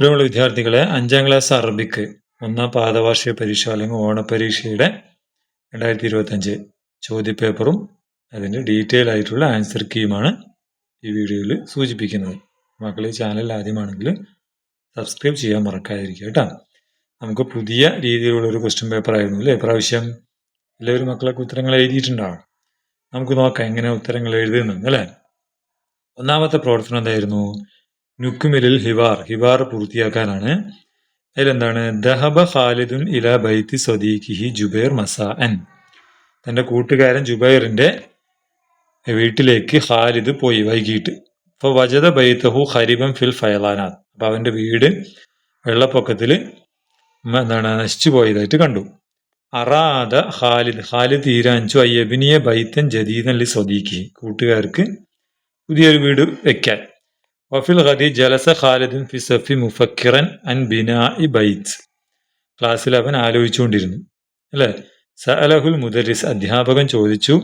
പ്രിയമുള്ള വിദ്യാർത്ഥികളെ, 5ാം ക്ലാസ് അറബിക്ക് ഒന്നാം പാദവാർഷിക പരീക്ഷ അല്ലെങ്കിൽ ഓണപരീക്ഷയുടെ 2025 ചോദ്യപേപ്പറും അതിൻ്റെ ഡീറ്റെയിൽ ആയിട്ടുള്ള ആൻസർ കീയുമാണ് ഈ വീഡിയോയിൽ സൂചിപ്പിക്കുന്നത്. മക്കളെ, ചാനൽ ആദ്യമാണെങ്കിൽ സബ്സ്ക്രൈബ് ചെയ്യാൻ മറക്കാതിരിക്കുക കേട്ടോ. നമുക്ക് പുതിയ രീതിയിലുള്ളൊരു ക്വസ്റ്റ്യൻ പേപ്പർ ആയിരുന്നു അല്ലേ പ്രാവശ്യം. എല്ലാവരും മക്കളൊക്കെ ഉത്തരങ്ങൾ എഴുതിയിട്ടുണ്ടാവും. നമുക്ക് നോക്കാം എങ്ങനെ ഉത്തരങ്ങൾ എഴുതുന്നത് അല്ലേ. ഒന്നാമത്തെ പ്രവർത്തനം എന്തായിരുന്നു? നുക്കുമിലിൽ ഹിവാർ പൂർത്തിയാക്കാനാണ്. അതിലെന്താണ്? ദഹബ ഖാലിദുൻ ഇല ബൈത്തി സ്വദീഖിഹി ജുബൈർ മസാഅൻ. തൻ്റെ കൂട്ടുകാരൻ ജുബൈറിന്റെ വീട്ടിലേക്ക് ഖാലിദ് പോയി വൈകിട്ട്. അപ്പോൾ വജദ ബൈത്തഹു ഖരിബൻ ഫിൽ ഫയലാനാത്ത്. അപ്പൊ അവന്റെ വീട് വെള്ളപ്പൊക്കത്തിൽ നശിച്ചു പോയതായിട്ട് കണ്ടു. അറാദ ഖാലിദ് തീരാനിച്ചു അയ്യബിനിയ ബൈത്തൻ ജദീദൻ ലി സ്വദീഖി. കൂട്ടുകാർക്ക് പുതിയൊരു വീട് വെക്കാൻ. വഫിൽ ഗദി ജലസ ഖാലിദുൻ ഫി സഫി മുഫക്കിറൻ അൻ ബിനാഇ ബൈത്ത്. ക്ലാസ്സിൽ അവൻ ആലോചിച്ചുകൊണ്ടിരുന്നു അല്ലെ. സഅലഹുൽ മുദരിസ്. അധ്യാപകൻ ചോദിച്ചു,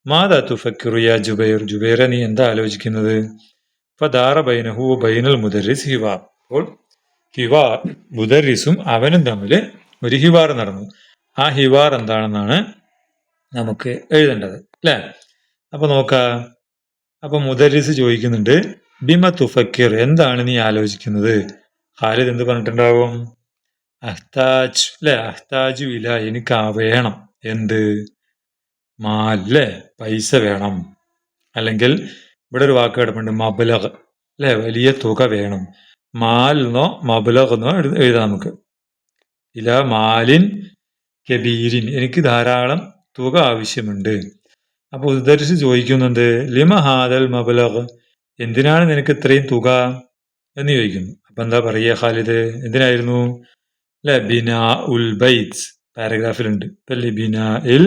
മാദാ തുഫക്കിറു യാ ജുബൈർ. ജുബൈറെ, നീ എന്താ ആലോചിക്കുന്നത്? ഫദാറ ബൈനഹു ബൈനൽ മുദരിസ് ഹിവാർ. അപ്പോൾ ഹിവാർ, മുദരിസും അവനും തമ്മിൽ ഒരു ഹിവാർ നടന്നു. ആ ഹിവാർ എന്താണെന്നാണ് നമുക്ക് എഴുതേണ്ടത് അല്ലെ. അപ്പൊ നോക്കാം. അപ്പൊ മുദരിസ് ചോദിക്കുന്നുണ്ട്, ബിമ തുഫക്കിർ, എന്താണ് നീ ആലോചിക്കുന്നത്? ഖാലിദ് എന്ത് പറഞ്ഞിട്ടുണ്ടാവും? അഹ്താജ് അല്ലെ. അഹ്താജു ഇല, എനിക്ക് വേണം. എന്ത്? മാൽ അല്ലെ, പൈസ വേണം. അല്ലെങ്കിൽ ഇവിടെ ഒരു വാക്ക് കിടപ്പുണ്ട്, മബ്ലഗ് അല്ലെ, വലിയ തുക വേണം. മാൽ എന്നോ മബ്ലഗ് എന്നോ എഴുതാം നമുക്ക്. ഇല മാലിൻ കബീരിൻ, എനിക്ക് ധാരാളം തുക ആവശ്യമുണ്ട്. അപ്പൊ ഉദ്ധരിച്ച് ചോദിക്കുന്നുണ്ട്, ലിമ ഹാദൽ മബ്ലഗ്, എന്തിനാണ് നിനക്ക് ഇത്രയും തുക എന്ന് ചോദിക്കുന്നു. അപ്പൊ എന്താ പറയുക ഖാലിദ്? എന്തിനായിരുന്നു? അല്ലെ, ബിനാ ഉൽ ബൈത്ത്. പാരഗ്രാഫിലുണ്ട്. ബിനാ ഇൽ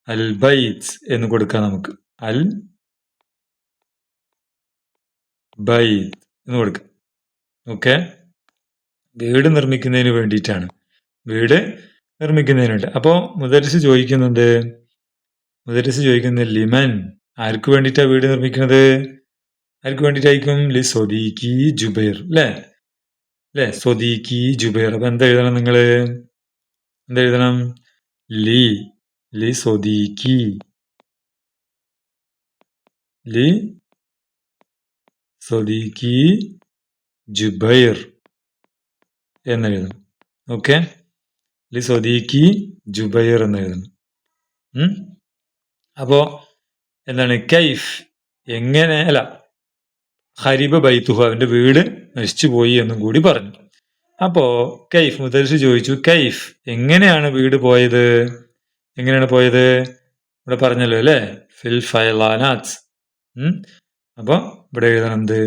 അൽ ബൈത്ത് എന്ന് കൊടുക്കാം നമുക്ക്. അൽ ബൈത്ത് എന്ന് കൊടുക്കാം. ഓക്കെ, വീട് നിർമ്മിക്കുന്നതിന് വേണ്ടിയിട്ടാണ്. വീട് നിർമ്മിക്കുന്നതിനുണ്ട്. അപ്പോ മുദരിസ് ചോദിക്കുന്നുണ്ട്, ലിമൻ, ആർക്ക് വേണ്ടിയിട്ടാ വീട് നിർമ്മിക്കുന്നത്? ആർക്ക് വേണ്ടിയിട്ടായിരിക്കും? ലി സ്വദീഖി ജുബൈർ അല്ലെ. സ്വദീഖി ജുബൈർ. അപ്പൊ എന്താ എഴുതണം നിങ്ങള്? എന്തെഴുതണം? ലി സ്വദീഖി, ലി സ്വദീഖി ജുബൈർ എന്നെഴുതണം. ഓക്കെ, ലി സ്വദീഖി ജുബൈർ എന്നെഴുതണം. അപ്പോ എന്താണ്? കൈഫ്, എങ്ങനെ, അല്ല, ഖരിബ ബൈത്തുഹു, അവന്റെ വീട് നശിച്ചു പോയി എന്നും കൂടി പറഞ്ഞു. അപ്പോ കൈഫ്, മുദരിസ് ചോദിച്ചു, കൈഫ്, എങ്ങനെയാണ് വീട് പോയത്? എങ്ങനെയാണ് പോയത്? ഇവിടെ പറഞ്ഞല്ലോ അല്ലെ, ഫിൽ ഫയലാനാത്ത്. അപ്പൊ ഇവിടെ എഴുതണം എന്ത്?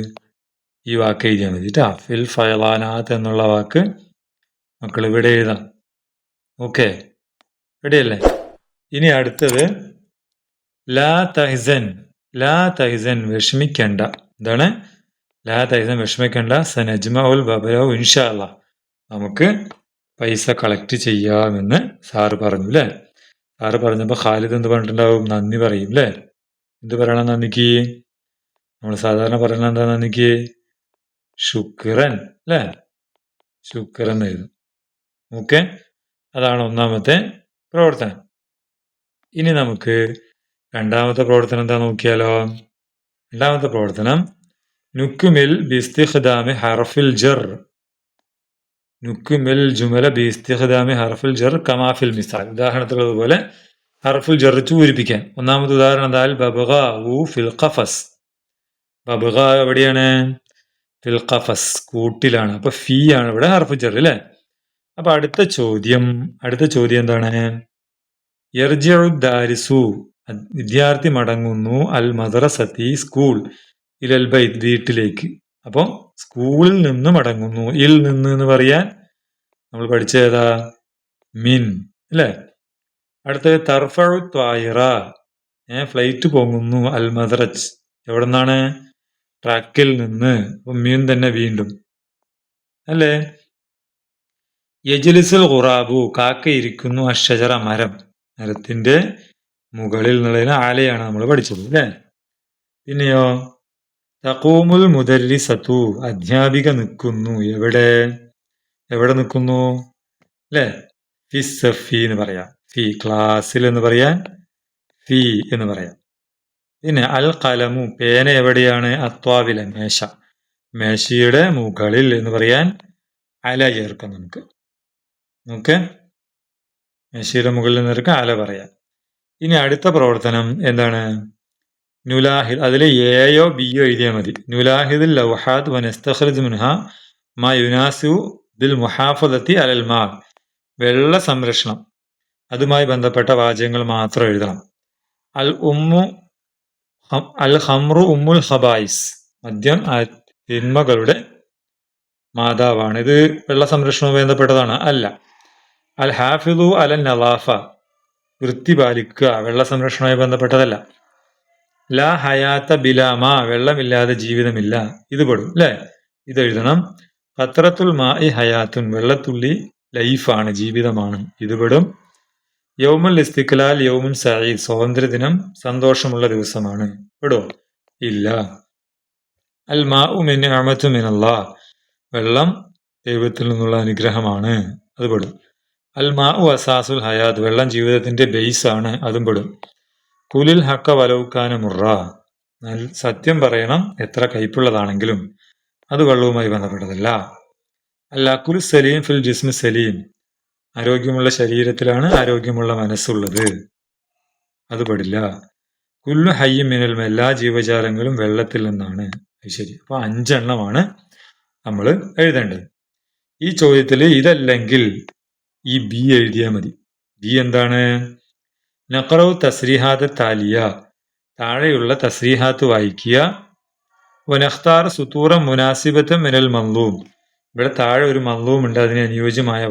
ഈ വാക്ക് എഴുതിയാൽ മതി ട്ടാ. ഫിൽ ഫയലാനാത്ത് എന്നുള്ള വാക്ക് മക്കൾ ഇവിടെ എഴുതാം. ഓക്കെ, റെഡിയല്ലേ? ഇനി അടുത്തത് ലാ തഹ്സൻ, വിഷമിക്കണ്ട. എന്താണ്? ലാ തഹ്സൻ, വിഷമിക്കണ്ട. സനജ്മഉൽ ബബലഹു ഇൻഷാ അല്ലാഹ്, നമുക്ക് പൈസ കളക്ട് ചെയ്യാമെന്ന് സാറ് പറഞ്ഞു അല്ലെ. സാറ് പറഞ്ഞപ്പോ ഖാലിദ് എന്ത് പറഞ്ഞിട്ടുണ്ടാവും? നന്ദി പറയും അല്ലെ. എന്ത് പറയണം നന്ദിക്ക്? നമ്മൾ സാധാരണ പറയണ എന്താ നന്ദിക്ക്? ശുക്രൻ അല്ലെ. ശുക്രൻ എഴുതും. ഓക്കെ, അതാണ് ഒന്നാമത്തെ പ്രവർത്തനം. ഇനി നമുക്ക് രണ്ടാമത്തെ പ്രവർത്തനം എന്താ നോക്കിയാലോ. രണ്ടാമത്തെ പ്രവർത്തനം, നുക്കുമിൽ ബിസ്തിഖ്ദാമി ഹർഫിൽ ജർ. നുക്കുമിൽ ജുമല ബിസ്തിഖ്ദാമി ഹർഫിൽ ജർ കമാ ഫിൽ മിസാൽ. ഉദാഹരണത്തിലുള്ളതുപോലെ ഹർഫുൽ ജർ പൂരിപ്പിക്കാൻ. ഒന്നാമത്തെ ഉദാഹരണം എന്താ? ബബ്ഗാഉ ഫിൽ ഖഫസ്. ബബ്ഗാ എവിടെയാണ്? ഫിൽ ഖഫസ്, കൂട്ടിലാണ്. അപ്പൊ ഫീ ആണ് ഇവിടെ ഹർഫുൽ ജർ അല്ലെ. അപ്പൊ അടുത്ത ചോദ്യം എന്താണ്? യർജിഉ ദാരിസു, വിദ്യാർത്ഥി മടങ്ങുന്നു, അൽ മദ്രസത്തി, സ്കൂൾ, ഇലൽ ബൈത്ത്, വീട്ടിലേക്ക്. അപ്പൊ സ്കൂളിൽ നിന്ന് മടങ്ങുന്നു. ഇൽ നിന്ന് എന്ന് പറയാൻ നമ്മൾ പഠിച്ചേതാ? മിൻ അല്ലെ. അടുത്തത് തർഫഉ ത്വായിറ, ഫ്ലൈറ്റ് പൊങ്ങുന്നു, അൽ മദ്റജ്, എവിടെ നിന്നാണ്? ട്രക്കിൽ നിന്ന്. അപ്പൊ മീൻ തന്നെ വീണ്ടും അല്ലേ. യജ്ലിസുൽ ഖുറാബു, കാക്ക ഇരിക്കുന്നു, അഷ്ഷജറ, മരത്തിന്റെ മുകളിൽ എന്നുള്ളതിന് ആലയാണ് നമ്മൾ പഠിച്ചത് അല്ലേ. പിന്നെയോ തഖൂമുൽ മുദരിസത്തു അധ്യാപിക നിൽക്കുന്നു. എവിടെ നിൽക്കുന്നു അല്ലെ? ഫി സഫി എന്ന് പറയാം, ഫി ക്ലാസ്സിൽ എന്ന് പറയാൻ ഫി എന്ന് പറയാം. പിന്നെ അൽ ഖലമു പേന എവിടെയാണ്? അത്വാവില മേശയുടെ മുകളിൽ എന്ന് പറയാൻ അല ചേർക്കാം. നമുക്ക് മേശയുടെ മുകളിൽ നിന്നൊക്കെ അല പറയാം. ഇനി അടുത്ത പ്രവർത്തനം എന്താണ്? നുലാഹിദ്, അതിൽ എയോ ബിയോ എഴുതിയാൽ മതി. നുലാഹിദുൽ ലൗഹാദ് വനസ്തഖ്രിജ് മിൻഹാ മാ യുനാസിബു ബിൽ മുഹാഫദത്തി അലൽ മാ, വെള്ള സംരക്ഷണം അതുമായി ബന്ധപ്പെട്ട വാചകങ്ങൾ മാത്രം എഴുതണം. അൽ ഖംറു ഉമ്മുൽ ഖബായിസ്, മദ്യം തിന്മകളുടെ മാതാവാണ്. ഇത് വെള്ള സംരക്ഷണവുമായി ബന്ധപ്പെട്ടതാണ്? അല്ല. അൽ ഹാഫിദു അലൻ നവാഫ, വൃത്തി പാലിക്കുക, വെള്ള സംരക്ഷണവുമായി ബന്ധപ്പെട്ടതല്ല. ലാ ഹയാത്ത ബിലാമാ, വെള്ളമില്ലാതെ ജീവിതമില്ല, ഇത് പെടും അല്ലെ? ഇതെഴുതണം. ഖത്രത്തുൽ മാഇ ഹയാത്തുൻ, വെള്ളത്തുള്ളി ലൈഫാണ്, ജീവിതമാണ്, ഇത് പെടും. യൗമുൽ ഇസ്തിഖ്ലാൽ യൗമുൻ സഈദ്, സ്വാതന്ത്ര്യദിനം സന്തോഷമുള്ള ദിവസമാണ്, പെടും? ഇല്ല. അൽ മാഉ നിഅമത്തു മിനല്ലാഹ്, വെള്ളം ദൈവത്തിൽ നിന്നുള്ള അനുഗ്രഹമാണ്, അത് പെടും. അൽ മാഉ അസാസുൽ ഹയാത്ത്, വെള്ളം ജീവിതത്തിന്റെ ബേസ് ആണ്, അതും പെടും. കുലിൽ ഹക്ക വലൗക്കാന മുറ, സത്യം പറയണം എത്ര കയ്പുള്ളതാണെങ്കിലും, അത് വെള്ളവുമായി ബന്ധപ്പെട്ടതല്ല. അല്ല കുൽ സലീം ഫിൽ ജിസ്മി സലീം, ആരോഗ്യമുള്ള ശരീരത്തിലാണ് ആരോഗ്യമുള്ള മനസ്സുള്ളത്, അത് പെടില്ല. കുല്ലു ഹയ്യിൻ മിനൽ മാ, എല്ലാ ജീവജാലങ്ങളും വെള്ളത്തിൽ നിന്നാണ്. ശരി, അപ്പൊ 5 എണ്ണമാണ് നമ്മൾ എഴുതേണ്ടത്. ഈ ചോദ്യത്തിൽ ഇതല്ലെങ്കിൽ ഈ ബി എഴുതിയാൽ മതി. ബി എന്താണ്? നഖറു തസ്രീഹാത്ത് താലിയ, താഴെയുള്ള തസ്രീഹാത്ത് വായിക്കുക. വനഖ്താർ സുത്തൂറ മുനാസിബത്ത് മിനൽ മൻലൂം, ഇവിടെ താഴെ ഒരു മൻലൂം ഉണ്ട്, അതിന് അനുയോജ്യമായ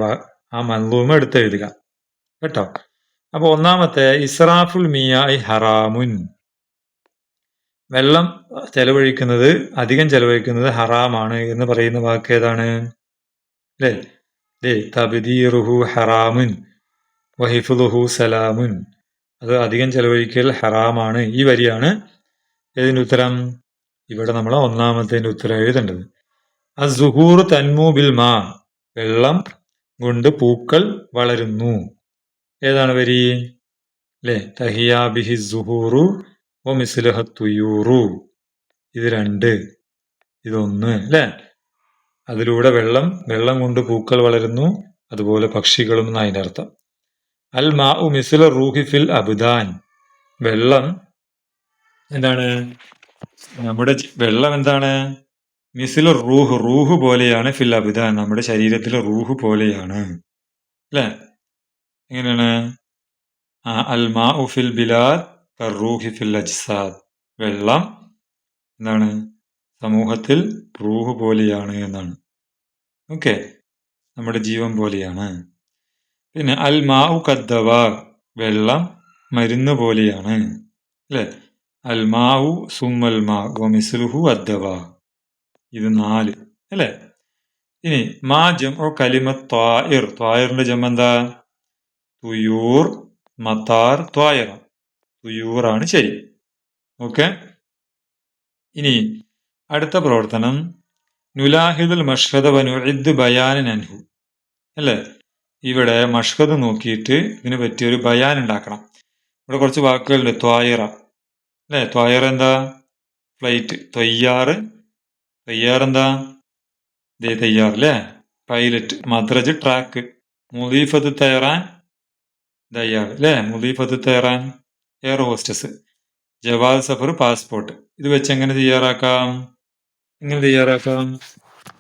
ആ മൻലൂം എടുത്തെഴുതുക കേട്ടോ. അപ്പൊ ഒന്നാമത്തെ ഇസ്രാഫുൽ മിയാഇ ഹറാമുൻ, വെള്ളം ചെലവഴിക്കുന്നത്, അധികം ചെലവഴിക്കുന്നത് ഹറാമാണ് എന്ന് പറയുന്ന വാക്ക് ഏതാണ്? അല്ലേ? തബ്ദീറുഹു ഹറാമുൻ വഹിഫ്ളുഹു സലാമുൻ, അത് അധികം ചെലവഴിക്കൽ ഹറാമാണ്. ഈ വരിയാണ് ഇതിന്റെ ഉത്തരം. ഇവിടെ നമ്മൾ ഒന്നാമത്തേന്റെ ഉത്തരം എഴുതേണ്ടത്. അസ്സുഹൂർ തൻമു ബിൽ മാ, വെള്ളം കൊണ്ട് പൂക്കൾ വളരുന്നു. ഏതാണ് വരി? അല്ലെ? തഹിയാ ബിഹി സുഹൂറു വ മിസ്ലുഹ തുയൂറു, ഇത് 2, ഇത് 1 അല്ലെ? അതിലൂടെ വെള്ളം കൊണ്ട് പൂക്കൾ വളരുന്നു, അതുപോലെ പക്ഷികളും എന്നതിന്റെ അർത്ഥം. അൽ മാഉ മിസ്ല റൂഹി ഫിൽ അബ്ദാൻ, വെള്ളം എന്താണ്? നമ്മുടെ വെള്ളം എന്താണ്? മിസ്ല റൂഹ് പോലെയാണ്, ഫിൽ അബ്ദാൻ, നമ്മുടെ ശരീരത്തിലെ റൂഹ് പോലെയാണ് അല്ലെ? എങ്ങനെയാണ്? അൽ മാഉ ഫിൽ ബിലാദ് കർറൂഹി ഫിൽ അജ്സാദ്, വെള്ളം എന്താണ്? സമൂഹത്തിൽ റൂഹ് പോലെയാണ് എന്നാണ്. ഓക്കെ, നമ്മുടെ ജീവൻ പോലെയാണ്. പിന്നെ അൽ മാഉ കദ്ദവാ, വെള്ളം മരുന്ന് പോലെയാണ് അല്ലെ? അൽ മാഉ സുമ്മൽ മാ വമിസ്ലുഹു അദ്ദവാ, ഇത് 4 അല്ലെ? ഇനി മാ ജംഉ കലിമത്ത് ത്വായിർ, ത്വായിറിന്റെ ജം എന്താ? തുയൂർ, മത്താർ, ത്വായിറ, തുയൂറാണ് ശരി. ഓക്കെ, ഇനി അടുത്ത പ്രവർത്തനം നുലാഹിദുൽ മഷ്ഹദ വനുഇദ് ബയാനൻ അൻഹു അല്ലെ? ഇവിടെ മഷ്ഹദ് നോക്കിയിട്ട് ഇതിനെ പറ്റിയൊരു ബയാൻ ഉണ്ടാക്കണം. ഇവിടെ കുറച്ച് വാക്കുകളുണ്ട്. ത്വായിറ അല്ലെ? ത്വായിറ എന്താ? ഫ്ലൈറ്റ്. തയ്യാറ് എന്താ? തയ്യാർ അല്ലെ? പൈലറ്റ്. മദ്രജ് ട്രാക്ക്. മുദീഫത്ത് തയ്യാറാൻ ദയ്യാർ അല്ലെ? മുദീഫത്ത് തയ്യാറാൻ air hostess. Jawad Safar passport. ഇത് വെച്ച് എങ്ങനെ തയ്യാറാക്കാം?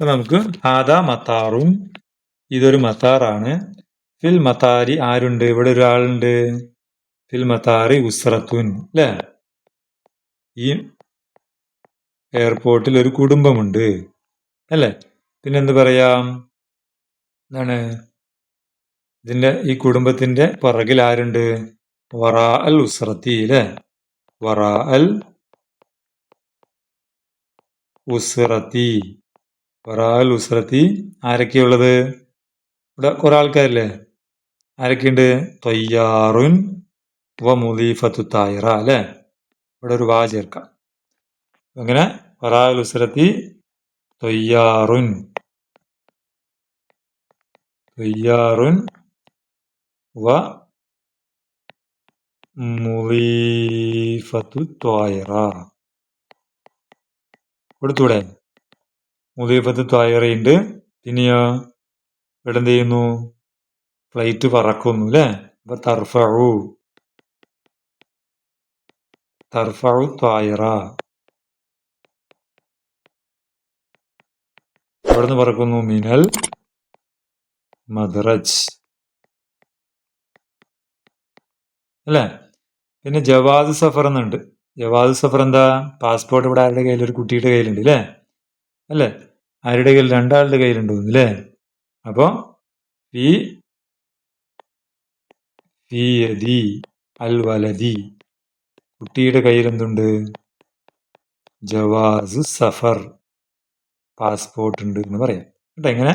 നമുക്ക് ഹാദാ മത്താറും, ഇതൊരു മത്താറാണ്. ഫിൽ മത്താരി ആരുണ്ട്? ഇവിടെ ഒരാളുണ്ട്. ഫിൽ മത്താറി ഉസ്റത്തുൻ അല്ലെ? ഈ എയർപോർട്ടിൽ ഒരു കുടുംബമുണ്ട് അല്ലെ? പിന്നെന്ത് പറയാം? എന്താണ് ഈ കുടുംബത്തിന്റെ പുറകിൽ ആരുണ്ട്? വറാ അൽ ഉസ്റത്തി അല്ലെ? വറാ അൽ ഉസ്റത്തി ആരൊക്കെയുള്ളത്? ഇവിടെ കുറെ ആൾക്കാരില്ലേ? ആരൊക്കെയുണ്ട്? തയ്യാറുൻ വ മുദീഫത്തു തായിറ അല്ലെ? ഇവിടെ ഒരു വാ ചേർക്കാം. അങ്ങനെ വറാഉൽ ഉസ്രത്തി തൊയ്യാറുൻ വ മുളീഫത്തു ത്വായിറ. കൊടുത്തൂടെ? മുളീഫത്ത് ത്വായിറയുണ്ട്. പിന്നെയോ ഇവിടെ എന്ത് ചെയ്യുന്നു? ഫ്ലൈറ്റ് പറക്കുന്നു അല്ലേ? അപ്പൊ തർഫഉ ത്വായിറ. എവിടുന്ന് പറക്കുന്നു? മിനൽ മദ്റജ് അല്ലേ? പിന്നെ ജവാദ് സഫർ എന്നുണ്ട്. ജവാദ് സഫർ എന്താ? പാസ്പോർട്ട് ഇവിടെ ആരുടെ കയ്യിൽ? ഒരു കുട്ടിയുടെ കയ്യിലുണ്ട് അല്ലേ? അല്ലേ? ആരുടെ കയ്യിൽ? രണ്ടാളുടെ കയ്യിലുണ്ട് അല്ലേ? അപ്പോ ഫിയദി അൽ വലദി, കുട്ടിയുടെ കയ്യിൽ എന്തുണ്ട്? ജവാസ് സഫർ, പാസ്പോർട്ട് ഉണ്ട് എന്ന് പറയാം കേട്ടോ. ഇങ്ങനെ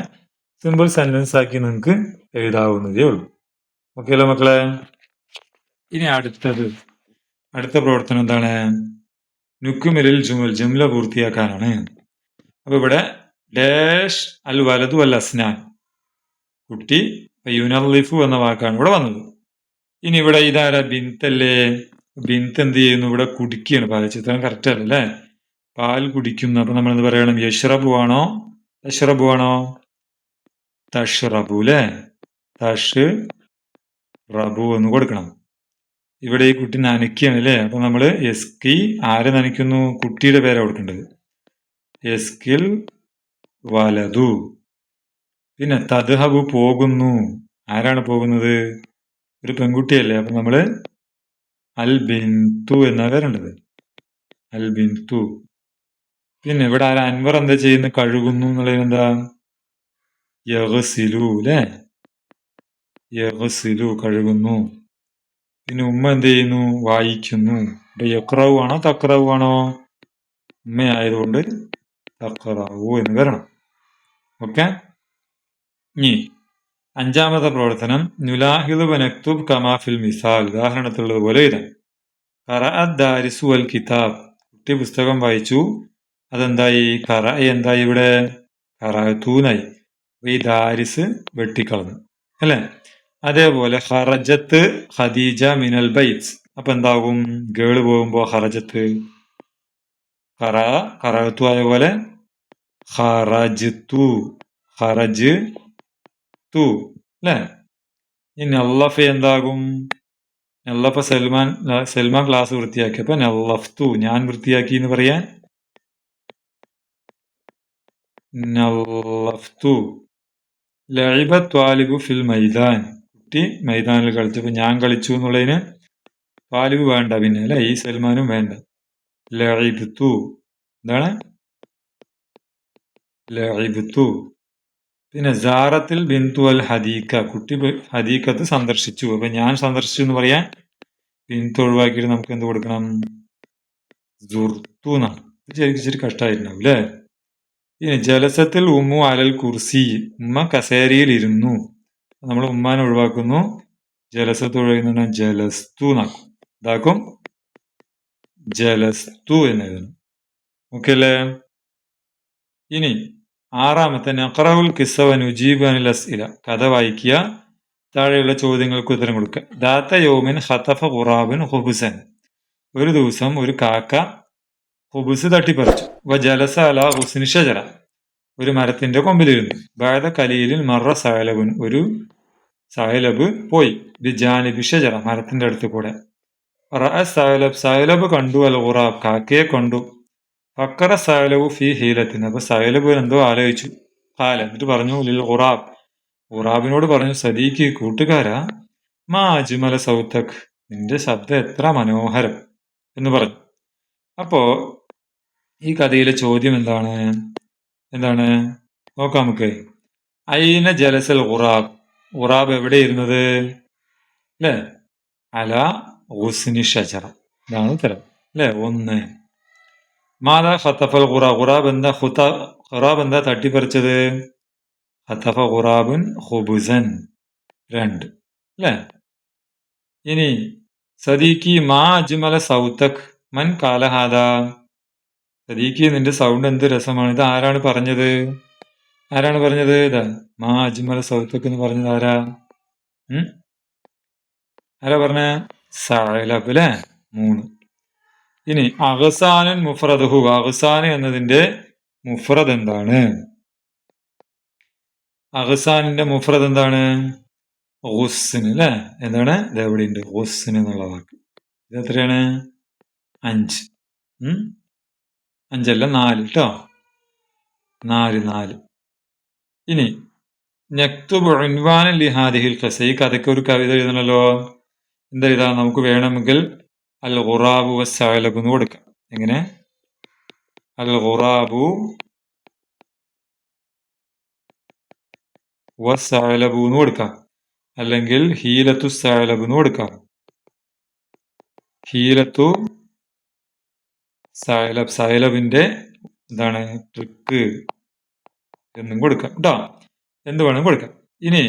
സിമ്പിൾ സെന്റൻസ് ആക്കി നിങ്ങൾക്ക് എഴുതാവുന്നതേ ഉള്ളൂ. ഓക്കെ അല്ലേ മക്കളെ? ഇനി അടുത്ത പ്രവർത്തനം എന്താണ്? നുക്കുമിലിൽ ജുംല പൂർത്തിയാക്കാനാണ്. അപ്പൊ ഇവിടെ ഡാഷ് അൽ വലതു അൽ അസ്നാൻ, കുട്ടി യുനർലിഫു എന്ന വാക്കാണ് ഇവിടെ വന്നത്. ഇനി ഇവിടെ ഇതാരാ? ബിന്തല്ലേ? ബിന്ത് എന്ത് ചെയ്യുന്നു? ഇവിടെ കുടിക്കുകയാണ് പാല്. ചിത്രം കറക്റ്റ് അല്ലേ? പാൽ കുടിക്കുന്നു. അപ്പൊ നമ്മൾ എന്ത് പറയണം? യഷ്റബു ആണോ തഷ്റബു ആണോ? തഷ്റബു അല്ലേ? തഷ്റബു എന്ന് കൊടുക്കണം. ഇവിടെ ഈ കുട്ടി നനയ്ക്കുകയാണ് അല്ലേ? അപ്പൊ നമ്മള് എസ്കി ആരെ നനയ്ക്കുന്നു? കുട്ടിയുടെ പേരാ കൊടുക്കേണ്ടത്. എസ്കിൽ വലതു. പിന്നെ തദ്ഹബു പോകുന്നു. ആരാണ് പോകുന്നത്? ഒരു പെൺകുട്ടിയല്ലേ? അപ്പൊ നമ്മള് അൽ ബിന്തു എന്നാ വരേണ്ടത്. അൽ ബിന്തു. പിന്നെ ഇവിടെ ആരാ? അൻവർ എന്താ ചെയ്യുന്നത്? കഴുകുന്നു എന്നുള്ളതിന് എന്താ? യഗ്സിലു അല്ലേ? യഗ്സിലു കഴുകുന്നു. പിന്നെ ഉമ്മ എന്ത് ചെയ്യുന്നു? വായിക്കുന്നു. അപ്പൊ യക്റവു ആണോ തക്റവു ആണോ? ഉമ്മയായതുകൊണ്ട് തക്റവു എന്ന് വരണം. ഓക്കെ. ഇനി അഞ്ചാമത്തെ പ്രവർത്തനം നുലാഹിദു വനക്തുബ് കമാ ഫിൽ മിസാൽ, ഉദാഹരണത്തിലുള്ളതുപോലെ എഴുതാം. ഖറഅദ് ദാരിസു വൽ കിതാബ്, കുട്ടി പുസ്തകം വായിച്ചു. അതെന്തായി? ഖറഅ എന്തായി? ഇവിടെ ഖറഅതൂനായി. ഈ ദാരിസ് വെട്ടിക്കളഞ്ഞു അല്ലേ? അതേപോലെ ഖറജത്ത് ഖദീജ മിനൽ ബൈത്ത്, അപ്പൊ എന്താകും? ഗേള് പോകുമ്പോ ഖറജത്ത്. ഖറഅതു ആയ പോലെ ഖറജ്തു അല്ലേ? ഈ നല്ലഫ എന്താകും? നല്ലഫ സൽമാൻ ക്ലാസ് വൃത്തിയാക്കിയപ്പോ നല്ലഫ്തു, ഞാൻ വൃത്തിയാക്കി എന്ന് പറയാൻ നല്ലഫ്തു. ലഇബ ത്വാലിബു ഫിൽ മൈദാൻ, കുട്ടി മൈതാനിൽ കളിച്ചപ്പോ ഞാൻ കളിച്ചു എന്നുള്ളതിന് ത്വാലിബ് വേണ്ട, പിന്നെ അല്ലെ? ഈ സൽമാനും വേണ്ട. ലഇബ്തു എന്താണ്? ലഇബ്തു. പിന്നെ സാറത്തിൽ ബിന്തു അൽ ഹദീക്ക, കുട്ടി ഹദീക്കത്ത് സന്ദർശിച്ചു. അപ്പൊ ഞാൻ സന്ദർശിച്ചു എന്ന് പറയാൻ ബിന്തു ഒഴിവാക്കിയിട്ട് നമുക്ക് എന്ത് കൊടുക്കണം? സുർത്തു എന്നാണ്. ശരി കഷ്ടമായിട്ടുണ്ടാവും അല്ലേ? ഇനി ജലസത്തിൽ ഉമ്മു അലൽ കുർസി, ഉമ്മ കസേരയിൽ ഇരുന്നു. നമ്മൾ ഉമ്മാനെ ഒഴിവാക്കുന്നു, ജലസത്ത് ഒഴിവാക്കുന്ന ജലസ്തു എന്നാക്കും. ഇതാക്കും ജലസ്തു എന്ന് എഴുതണം. ഓക്കെ അല്ലേ? ഇനി ആറാമത്തെ നഖറഉൽ ഖിസ്സ വനുജീബു അനിൽ അസ്ഇല, കഥ വായിക്കുക, താഴെയുള്ള ചോദ്യങ്ങൾക്ക് ഉത്തരം കൊടുക്കുക. ദാത്ത യൗമിൻ ഖതഫ ഖുറാബുൻ ഖുബ്സൻ, ഒരു ദിവസം ഒരു കാക്ക ഖുബ്സ് തട്ടിപ്പറിച്ചു. വ ജലസ അലാ ഹുസ്നി ഷജറ, ഒരു മരത്തിന്റെ കൊമ്പിലിരുന്നു. ബഅദ ഖലീലിൻ മറ സഅലബുൻ, ഒരു സഅലബ് പോയി. ബിജാനിബി ഷജറ, മരത്തിന്റെ അടുത്ത് കൂടെ. റഅ സഅലബ് കണ്ടു അൽ ഖുറാബ്, കാക്കയെ കണ്ടു. ഫക്കറ സഅലബു ഫീ ഹീലത്തിൻ, അപ്പൊ സഅലബ് എന്തോ ആലോചിച്ചു. ഖാല, എന്നിട്ട് പറഞ്ഞു ലിൽ ഖുറാബ്, ഖുറാബിനോട് പറഞ്ഞു, സദീഖി കൂട്ടുകാരാ, മാ അജ്മല സൗതക്, നിന്റെ ശബ്ദം എത്ര മനോഹരം എന്ന് പറഞ്ഞു. അപ്പോ ഈ കഥയിലെ ചോദ്യം എന്താണ്? നോക്കാം നമുക്ക്. ഐന ജലസൽ ഖുറാബ്, ഖുറാബ് എവിടെ ഇരുന്നത് അല്ലേ? അല ഹുസ്നി ഷജറ, ഇതാണ് ഉത്തരം അല്ലേ? 1. മാതാ ഖതഫൽ ഖുറാബ്, ഖുറാബ് എന്താ തട്ടിപ്പറിച്ചത്? ഖതഫ ഖുറാബുൻ ഖുബ്സൻ. 2 അല്ലേ? ഇനി സദീഖി മാ അജ്മല സൗതക് മൻ ഖാല ഹാദാ, സദീഖി നിന്റെ സൗണ്ട് എന്ത് രസമാണ്. ഇത് ആരാണ് പറഞ്ഞത്? ഇതാ മാ അജ്മല സൗത്തക്ക് എന്ന് പറഞ്ഞത് ആരാ? ആരാ പറഞ്ഞ? സഅലബ് അല്ലേ? 3. ഇനി അഗ്സാനുൻ മുഫ്രദുഹു, അഗ്സാൻ എന്നതിന്റെ മുഫ്രദ് എന്താണ്? അഗ്സാനിന്റെ മുഫ്രദ് എന്താണ്? ഗുസ്ൻ അല്ലേ? എന്താണ്? ഇത് എവിടെയുണ്ട് ഗുസ്ൻ എന്നുള്ള വാക്ക്? ഇത് എത്രയാണ്? 5. 5 അല്ല 4 കേട്ടോ. 4. ഇനി നക്തുബു ഉൻവാനൻ ലിഹാദിഹിൽ ഖസ, ഈ കഥയ്ക്ക് ഒരു കവിത എഴുതണല്ലോ. എന്താ എഴുതാ? നമുക്ക് വേണമെങ്കിൽ അൽ ഖുറാബു വസ്സഅലബു എന്ന് കൊടുക്കാം. എങ്ങനെ? അൽ ഖുറാബു വസ്സഅലബു എന്ന് കൊടുക്കാം. അല്ലെങ്കിൽ ഹീലത്തു സഅലബു എന്ന് കൊടുക്കാം. ഹീലത്തു സഅലബ്, സഅലബിന്റെ എന്താണ് ട്രിക്ക് എന്നും കൊടുക്കാം കേട്ടോ. എന്ത് വേണം കൊടുക്കാം. ഇനി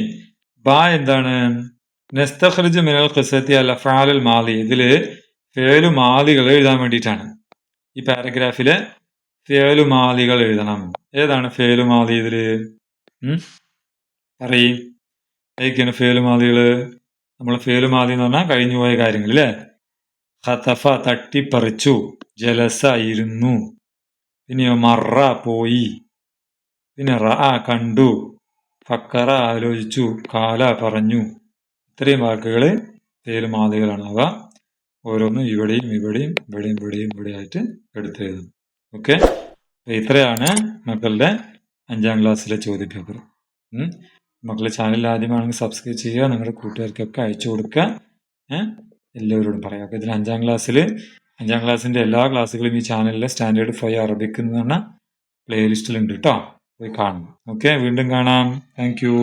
ബാ എന്താണ്? നസ്തഖ്രിജു മിനൽ ഖിസ്സത്തി അൽ അഫ്ആലുൽ മാദി, ഇതില് ഫിഅലു മാദികൾ എഴുതാൻ വേണ്ടിയിട്ടാണ്. ഈ പാരഗ്രാഫില് ഫിഅലു മാദികൾ എഴുതണം. ഏതാണ് ഫിഅലു മാദി ഇതില്? പറയും. ഏതൊക്കെയാണ് ഫിഅലു മാദികള്? നമ്മൾ ഫിഅലു മാദി എന്ന് പറഞ്ഞാൽ കഴിഞ്ഞുപോയ കാര്യങ്ങൾ അല്ലേ? ഖതഫ തട്ടിപ്പറിച്ചു, ജലസ ഇരുന്നു, പിന്നെ മറ പോയി, പിന്നെ റഅ കണ്ടു, ഫക്കറ ആലോചിച്ചു, കാല പറഞ്ഞു. ഇത്രയും വാക്കുകൾ ഫിഅലു മാദികളാണ്. അവ ഓരോന്നും ഇവിടെയും ഇവിടെയായിട്ട് എടുത്തെഴുതും. ഓക്കെ, ഇത്രയാണ് മക്കളുടെ 5ാം ക്ലാസ്സിലെ ചോദ്യപേപ്പർ. മക്കളുടെ ചാനൽ ആദ്യമാണെങ്കിൽ സബ്സ്ക്രൈബ് ചെയ്യുക, നിങ്ങളുടെ കൂട്ടുകാർക്കൊക്കെ അയച്ചു കൊടുക്കുക. എല്ലാവരോടും പറയാം. അപ്പോൾ ഇതിൽ 5ാം ക്ലാസ്സിൻ്റെ എല്ലാ ക്ലാസ്സുകളും ഈ ചാനലിലെ സ്റ്റാൻഡേർഡ് 5 അറബിക് എന്ന് പറഞ്ഞ പ്ലേലിസ്റ്റിലുണ്ട് കേട്ടോ. പോയി കാണും. ഓക്കെ, വീണ്ടും കാണാം. Thank you.